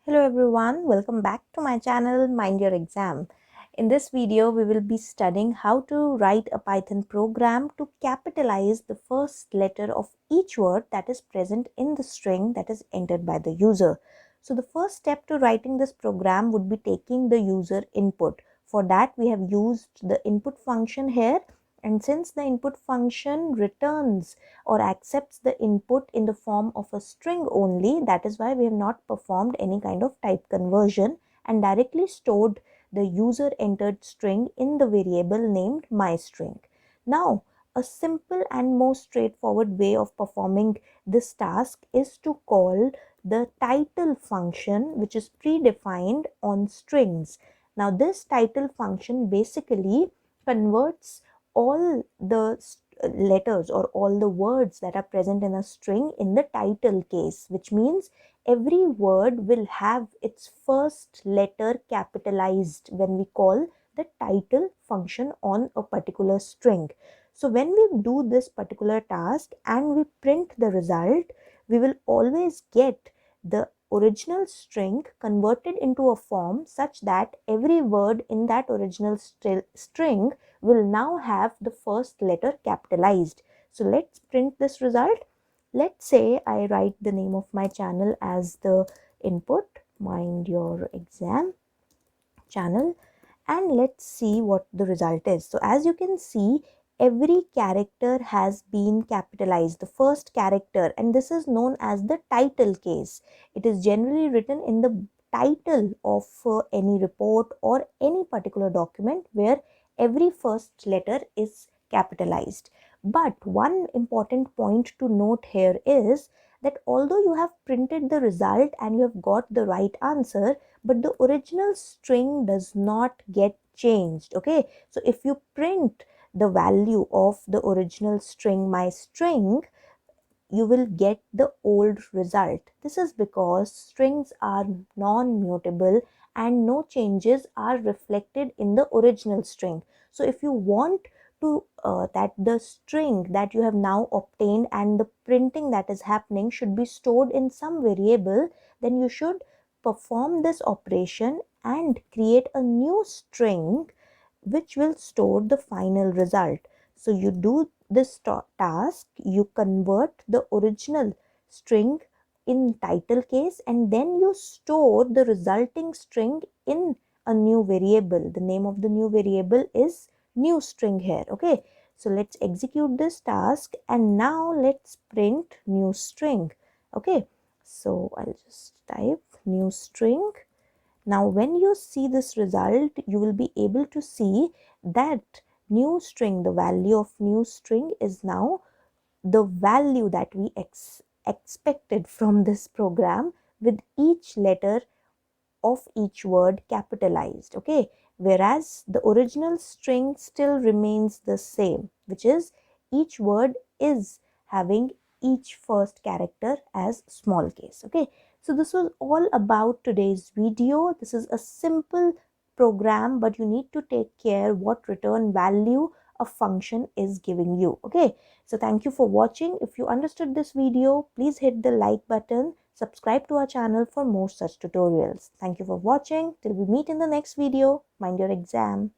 Hello everyone, welcome back to my channel Mind Your Exam. In this video, we will be studying how to write a Python program to capitalize the first letter of each word that is present in the string that is entered by the user. So the first step to writing this program would be taking the user input. For that, we have used the input function here. And since the input function returns or accepts the input in the form of a string only, that is why we have not performed any kind of type conversion and directly stored the user entered string in the variable named myString. Now, a simple and most straightforward way of performing this task is to call the title function, which is predefined on strings. Now, this title function basically converts all the letters or all the words that are present in a string in the title case, which means every word will have its first letter capitalized when we call the title function on a particular string. So when we do this particular task and we print the result, we will always get the original string converted into a form such that every word in that original string will now have the first letter capitalized. So let's print this result. Let's say I write the name of my channel as the input, Mind Your Exam channel, and let's see what the result is. So as you can see, every character has been capitalized, the first character, and this is known as the title case. It is generally written in the title of any report or any particular document where every first letter is capitalized. But one important point to note here is that although you have printed the result and you have got the right answer, but the original string does not get changed. Okay, so if you print the value of the original string myString, you will get the old result. This is because strings are non-mutable and no changes are reflected in the original string. So if you want to that the string that you have now obtained and the printing that is happening should be stored in some variable, then you should perform this operation and create a new string which will store the final result. So you do this task, you convert the original string in title case and then you store the resulting string in a new variable. The name of the new variable is new string here. Okay, so let's execute this task and now let's print new string. Okay, so I'll just type new string. Now when you see this result, you will be able to see that new string, the value of new string is now the value that we expected from this program with each letter of each word capitalized. Okay, whereas the original string still remains the same, which is each word is having each first character as small case. Okay, so this was all about today's video. This is a simple program, but you need to take care what return value a function is giving you. Okay, so thank you for watching. If you understood this video, please hit the like button. Subscribe to our channel for more such tutorials. Thank you for watching. Till we meet in the next video. Mind your exam.